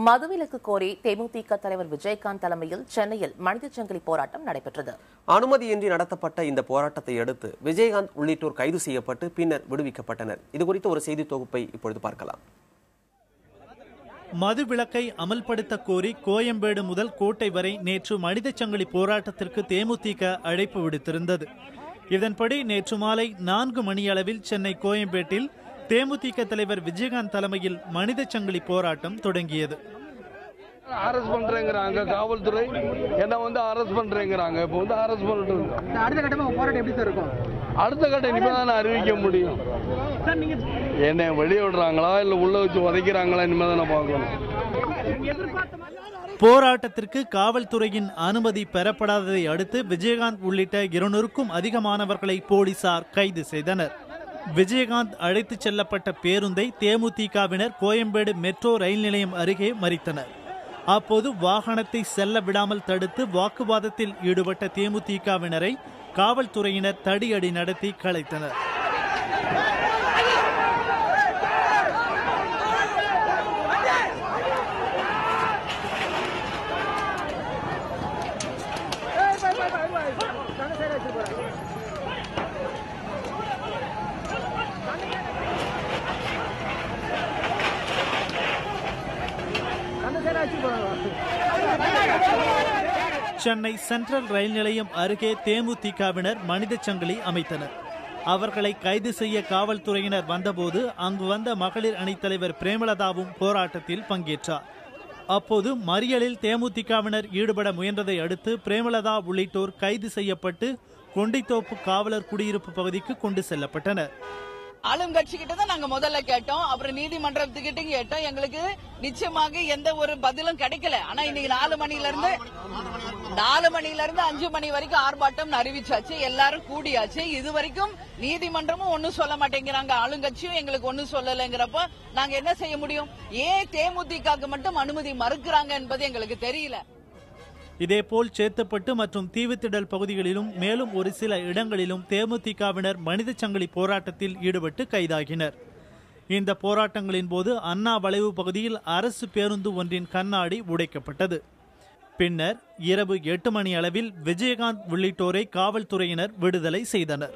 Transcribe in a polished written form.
மதுவிலக்கு கோரி தேமுதிக தலைவர் விஜயகாந்த் தலைமையில் சென்னையில் மனித சங்கிலி போராட்டம் நடைபெற்றது. அனுமதியின்றி நடத்தப்பட்ட இந்த போராட்டத்தை அடுத்து விஜயகாந்த் உள்ளிட்டோர் கைது செய்யப்பட்டு பின்னர் விடுவிக்கப்பட்டனர். இதுகுறித்த ஒரு செய்தி தொகுப்பை இப்பொழுது பார்க்கலாம். மதுவிலக்கை அமல்படுத்த கோரி கோயம்பேடு முதல் கோட்டை வரை நேற்று மனித சங்கிலி போராட்டத்திற்கு தேமுதிக அழைப்பு விடுத்திருந்தது. இதன்படி நேற்று மாலை 4 மணியளவில் சென்னை கோயம்பேட்டில் தேமுதிக தலைவர் விஜயகாந்த் தலைமையில் மனித சங்கிலி போராட்டம் தொடங்கியது. அரெஸ்ட் பண்றேங்கறாங்க காவல்துறை, என்ன அரெஸ்ட் பண்றேங்கறாங்க. இப்போ அரெஸ்ட் பண்ணிட்டு அடுத்த கட்டமா போராட்டம் எப்படி சார் இருக்கும்? அடுத்த கட்ட இனிமேதான் அறிவிக்க முடியும். என்ன வெளியே விடுறாங்களா இல்ல உள்ள வச்சு உதைக்கிறாங்களா இனிமேதான் பார்க்கணும். போராட்டத்திற்கு காவல்துறையின் அனுமதி பெறப்படாததை அடுத்து விஜயகாந்த் உள்ளிட்ட 200க்கும் அதிகமானவர்களை போலீசார் கைது செய்தனர். விஜயகாந்த் அழைத்துச் செல்லப்பட்ட பேருந்தை தேமுதிகவினர் கோயம்பேடு மெட்ரோ ரயில் நிலையம் அருகே மறித்தனர். அப்போது வாகனத்தை செல்ல விடாமல் தடுத்து வாக்குவாதத்தில் ஈடுபட்ட தேமுதிகவினரை காவல்துறையினர் தடியடி நடத்தி கலைத்தனர். சென்னை சென்ட்ரல் ரயில் நிலையம் அருகே தேமுதிகவினர் மனித சங்கிலி அமைத்தனர். அவர்களை கைது செய்ய காவல்துறையினர் வந்தபோது அங்கு வந்த மகளிர் அணித் தலைவர் பிரேமலதாவும் போராட்டத்தில் பங்கேற்றார். அப்போது மறியலில் தேமுதிகவினர் ஈடுபட முயன்றதை அடுத்து பிரேமலதா உள்ளிட்டோர் கைது செய்யப்பட்டு கொண்டித்தோப்பு காவலர் குடியிருப்பு பகுதிக்கு கொண்டு செல்லப்பட்டனர். ஆளுங்கட்சி கிட்ட தான் நாங்க முதல்ல கேட்டோம், அப்புறம் நீதிமன்றத்துக்கிட்ட கேட்டோம். எங்களுக்கு நிச்சயமாக எந்த ஒரு பதிலும் கிடைக்கல. ஆனா இன்னைக்கு 4 மணில இருந்து 5 மணி வரைக்கும் ஆர்ப்பாட்டம் அறிவிச்சாச்சு, எல்லாரும் கூடியாச்சு. இது வரைக்கும் நீதிமன்றமும் ஒன்னும் சொல்ல மாட்டேங்கிறாங்க, ஆளுங்கட்சியும் எங்களுக்கு ஒன்னும் சொல்லலைங்கிறப்ப நாங்க என்ன செய்ய முடியும்? ஏன் தேமுதிகக்கு மட்டும் அனுமதி மறுக்கிறாங்க என்பது எங்களுக்கு தெரியல. இதேபோல் சேத்துப்பட்டு மற்றும் தீவுத்திடல் பகுதிகளிலும் மேலும் ஒரு சில இடங்களிலும் தேமுதிகவினர் மனித சங்கிலி போராட்டத்தில் ஈடுபட்டு கைதாகினர். இந்த போராட்டங்களின் போது அண்ணா வளைவு பகுதியில் அரசு பேருந்து ஒன்றின் கண்ணாடி உடைக்கப்பட்டது. பின்னர் இரவு 8 மணி அளவில் விஜயகாந்த் உள்ளிட்டோரை காவல்துறையினர் விடுதலை செய்தனர்.